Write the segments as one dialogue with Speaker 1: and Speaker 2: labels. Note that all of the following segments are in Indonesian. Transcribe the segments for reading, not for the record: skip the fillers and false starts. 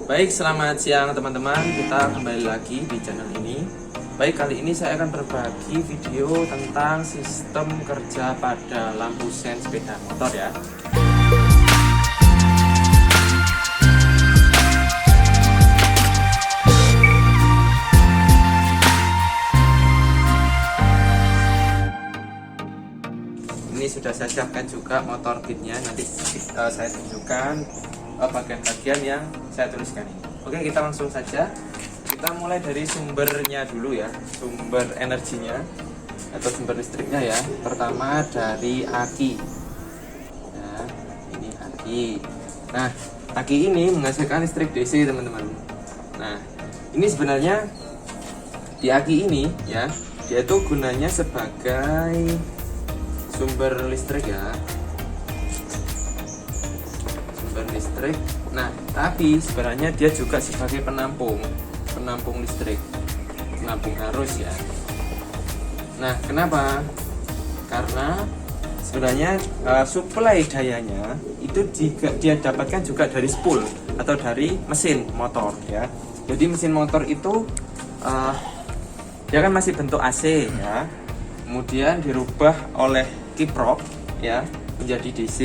Speaker 1: Baik, selamat siang teman-teman. Kita kembali lagi di channel ini. Baik, kali ini saya akan berbagi video tentang sistem kerja pada lampu sen sepeda motor ya. Ini sudah saya siapkan juga motor kitnya. Nanti saya tunjukkan bagian-bagian yang saya tuliskan ini. Oke, kita langsung saja. Kita mulai dari sumbernya dulu ya, sumber energinya atau sumber listriknya ya. Pertama dari aki. Nah, ini aki. Nah, aki ini menghasilkan listrik DC teman-teman. Nah, ini sebenarnya di aki ini ya, dia itu gunanya sebagai sumber listrik ya, sumber listrik. Nah, tapi sebenarnya dia juga sebagai penampung listrik, penampung arus ya. Nah, kenapa? Karena sebenarnya suplai dayanya itu juga dia dapatkan juga dari spool atau dari mesin motor ya. Jadi mesin motor itu dia kan masih bentuk AC ya, kemudian dirubah oleh kiprok ya menjadi DC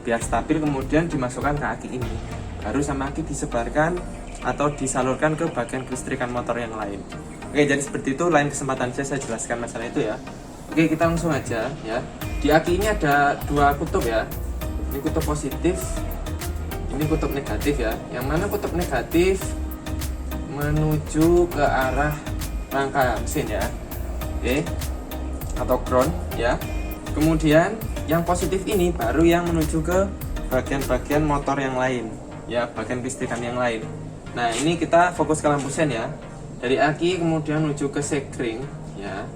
Speaker 1: biar stabil, kemudian dimasukkan ke aki ini, baru sama aki disebarkan atau disalurkan ke bagian kelistrikan motor yang lain. Oke, jadi seperti itu. Lain kesempatan saya jelaskan masalah itu ya. Oke, kita langsung aja ya. Di aki ini ada dua kutub ya, ini kutub positif, ini kutub negatif ya. Yang mana kutub negatif menuju ke arah rangka mesin ya, oke, atau ground ya. Kemudian yang positif ini baru yang menuju ke bagian-bagian motor yang lain ya, bagian listrikan yang lain. Nah, ini kita fokus ke lampu sen ya. Dari aki kemudian menuju ke sekring ya,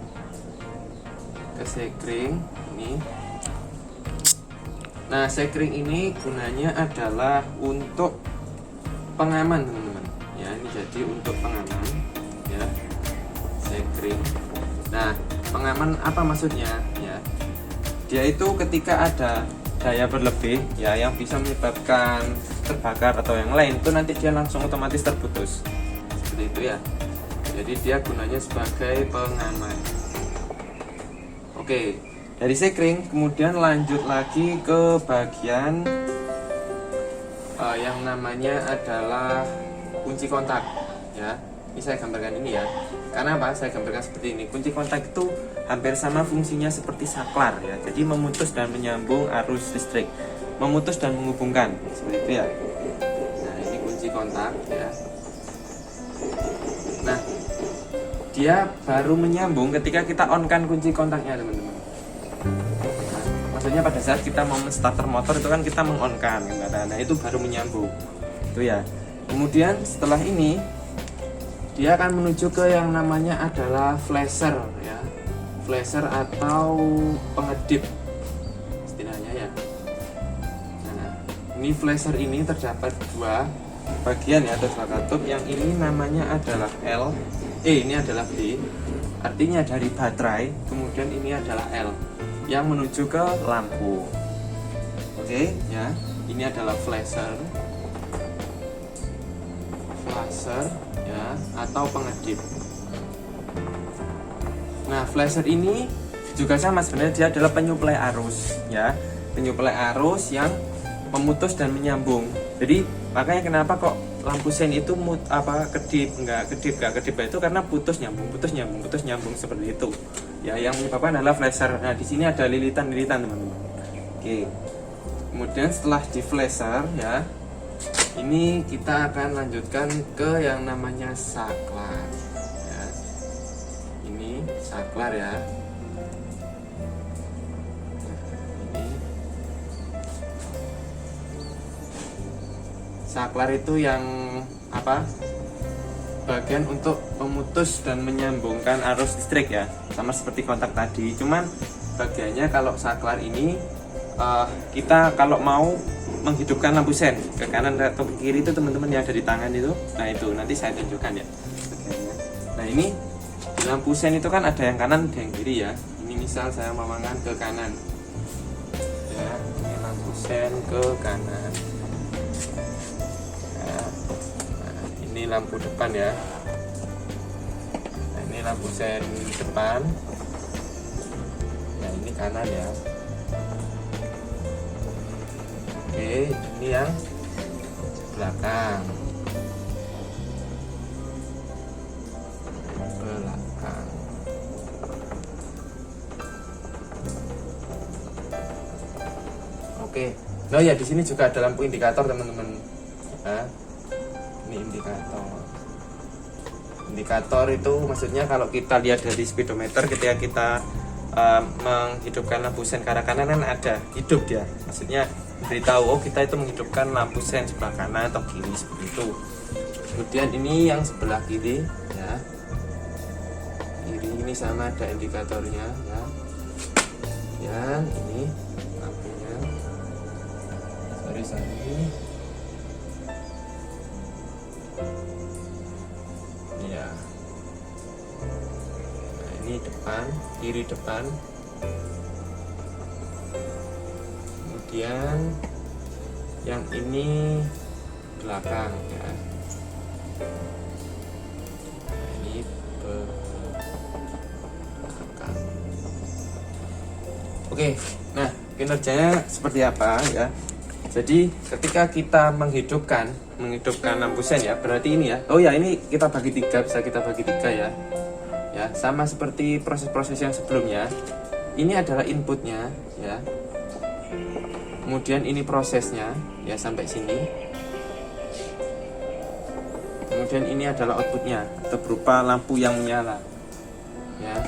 Speaker 1: ke sekring ini. Nah, sekring ini gunanya adalah untuk pengaman teman-teman ya. Ini jadi untuk pengaman ya, sekring. Nah, pengaman apa maksudnya ya? Dia itu ketika ada daya berlebih ya yang bisa menyebabkan terbakar atau yang lain, itu nanti dia langsung otomatis terputus. Seperti itu ya. Jadi dia gunanya sebagai pengaman. Oke, dari sekring kemudian lanjut lagi ke bagian yang namanya adalah kunci kontak ya. Ini saya gambarkan ini ya. Karena apa? Saya gambarkan seperti ini. Kunci kontak itu hampir sama fungsinya seperti saklar ya. Jadi memutus dan menyambung arus listrik, memutus dan menghubungkan, seperti itu ya. Nah, ini kunci kontak ya. Nah, dia baru menyambung ketika kita on kan kunci kontaknya teman-teman. Nah, maksudnya pada saat kita mau starter motor itu kan kita mengonkan, nah itu baru menyambung itu ya. Kemudian setelah ini dia akan menuju ke yang namanya adalah flasher ya, flasher atau pengedip istilahnya ya. Nah, ini flasher ini terdapat dua bagian ya, atau dua katup. Yang ini namanya adalah L, ini adalah B, artinya dari baterai. Kemudian ini adalah L yang menuju ke lampu. Oke ya, ini adalah flasher ya, atau pengedip. Nah, flasher ini juga sama sebenarnya, dia adalah penyuplai arus ya, penyuplai arus yang memutus dan menyambung. Jadi makanya kenapa kok lampu sen itu kedip itu karena putus nyambung seperti itu ya, yang menyebabkan adalah flasher. Nah, di sini ada lilitan teman-teman. Oke, kemudian setelah di flasher ya, ini kita akan lanjutkan ke yang namanya saklar ya. Ini saklar ya. Ini saklar itu yang apa? Bagian untuk memutus dan menyambungkan arus listrik ya, sama seperti kontak tadi. Cuman bagiannya kalau saklar ini kita kalau mau menghidupkan lampu sen ke kanan atau ke kiri itu teman-teman yang ada di tangan itu, nah itu nanti saya tunjukkan ya bagiannya. Nah, ini di lampu sen itu kan ada yang kanan ada yang kiri ya. Ini misal saya memangkan ke kanan ya, ini lampu sen ke kanan ya. lampu depan ya. Nah, ini lampu sen depan. Nah, ini kanan ya. Oke, ini yang belakang. Oke, nah ya di sini juga ada lampu indikator teman-teman. Nah, ini indikator. Indikator itu maksudnya kalau kita lihat dari speedometer ketika kita menghidupkan lampu sen ke arah kanan kan ada hidup dia. Maksudnya beritahu oh kita itu menghidupkan lampu sen sebelah kanan atau kiri seperti itu. Kemudian ini yang sebelah kiri ya. Kiri ini sama ada indikatornya ya. Yang ini lampunya. Sorry. Ya. Nah, ini depan, kiri depan. Kemudian yang ini belakang ya. Nah, ini belakang. Oke, nah kinerjanya seperti apa ya? Jadi ketika kita menghidupkan lampu sen ya, berarti ini ya. Oh ya, ini kita bagi tiga, bisa kita bagi tiga ya. Ya, sama seperti proses-proses yang sebelumnya. Ini adalah inputnya ya. Kemudian ini prosesnya ya sampai sini. Kemudian ini adalah outputnya atau berupa lampu yang menyala. Ya.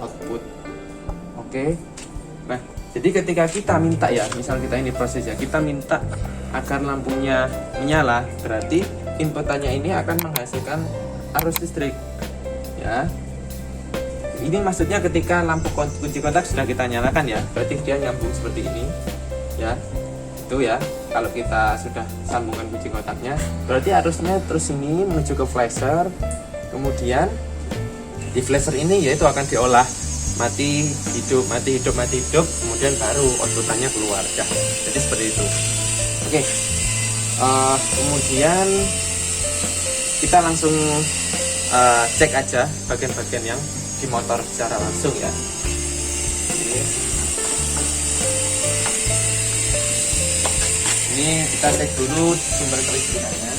Speaker 1: Output. Oke. Nah, jadi ketika kita minta ya, misal kita ini proses ya, kita minta agar lampunya menyala, berarti inputannya ini akan menghasilkan arus listrik ya. Ini maksudnya ketika lampu kunci kontak sudah kita nyalakan ya, berarti dia nyambung seperti ini ya. Itu ya, kalau kita sudah sambungkan kunci kontaknya, berarti arusnya terus ini menuju ke flasher. Kemudian di flasher ini yaitu akan diolah mati hidup, kemudian baru outputannya keluar ya. Jadi seperti itu. Oke. Kemudian kita langsung cek aja bagian-bagian yang di motor secara langsung ya. Ini kita cek dulu sumber kelistrikannya.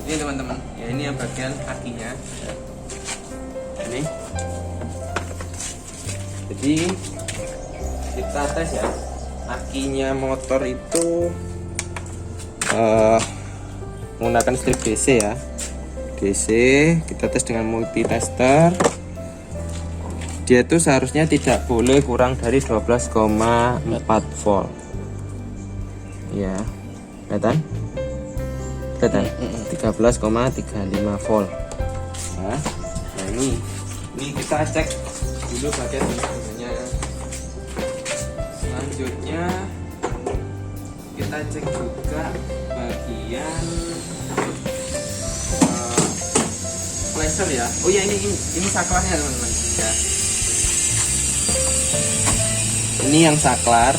Speaker 1: Ini teman-teman, ya ini yang bagian akinya. Ini. Jadi kita tes ya, akinya motor itu menggunakan strip DC ya. DC kita tes dengan multitester. Dia itu seharusnya tidak boleh kurang dari 12,4 volt. Ya, kelihatan? 13,35 volt. Nah ini kita cek dulu bagian instrumennya. Selanjutnya kita cek juga bagian flasher ya. Oh ya, ini saklarnya teman-teman ya. Ini yang saklar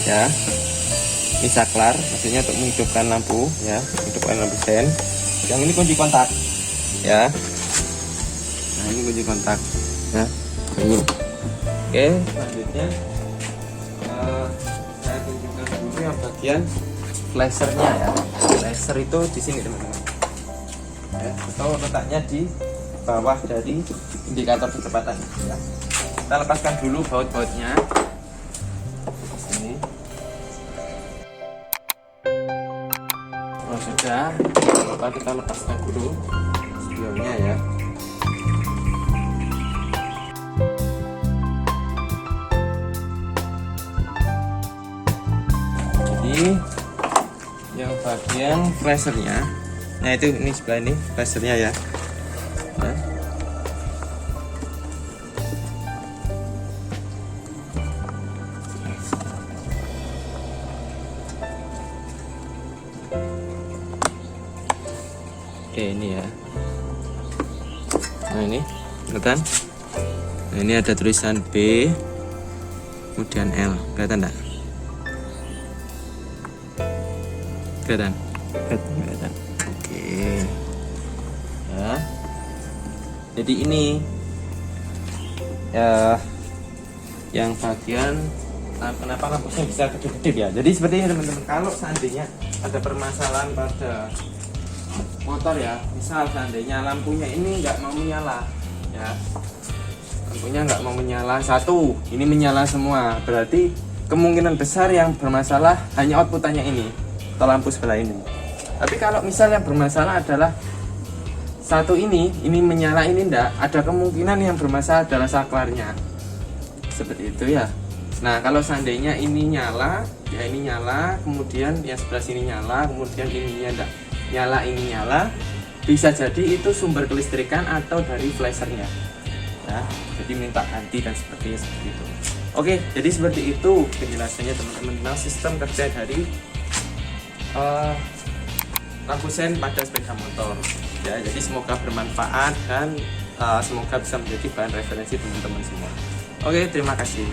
Speaker 1: ya. Ini saklar, maksudnya untuk menghidupkan lampu ya, menghidupkan lampu sen. Yang ini kunci kontak ya. Nah ini kunci kontak ya. Ini. Oke, selanjutnya saya tunjukkan dulu yang bagian flashernya ya. Flasher itu di sini teman-teman. Ya, atau letaknya di bawah dari indikator kecepatan ya. Kita lepaskan dulu baut-bautnya. Sudah, lupa kita lepaskan dulu spionnya ya. Jadi yang bagian flashernya, nah itu ini sebelah ini flashernya ya. Nah. Oke, ini ya. Nah ini kelihatan. Nah ini ada tulisan B kemudian L, kelihatan enggak? Kelihatan? Kelihatan. Oke. Ya. Jadi ini ya yang bagian kenapa lampunya bisa kedip-kedip ya. Jadi seperti ini teman-teman. Kalau seandainya ada permasalahan pada motor ya, misal seandainya lampunya ini nggak mau menyala ya, lampunya nggak mau menyala, satu ini menyala semua, berarti kemungkinan besar yang bermasalah hanya outputannya ini atau lampu sebelah ini. Tapi kalau misal yang bermasalah adalah satu ini menyala, ini enggak, ada kemungkinan yang bermasalah adalah saklarnya, seperti itu ya. Nah kalau seandainya ini nyala ya, ini nyala, kemudian yang sebelah sini nyala, kemudian ininya enggak nyala, ini nyala, bisa jadi itu sumber kelistrikan atau dari flashernya ya, jadi minta ganti dan seperti itu. Oke, jadi seperti itu penjelasannya teman-teman tentang sistem kerja dari lampu sen pada sepeda motor ya. Jadi semoga bermanfaat dan semoga bisa menjadi bahan referensi teman-teman semua. Oke, terima kasih.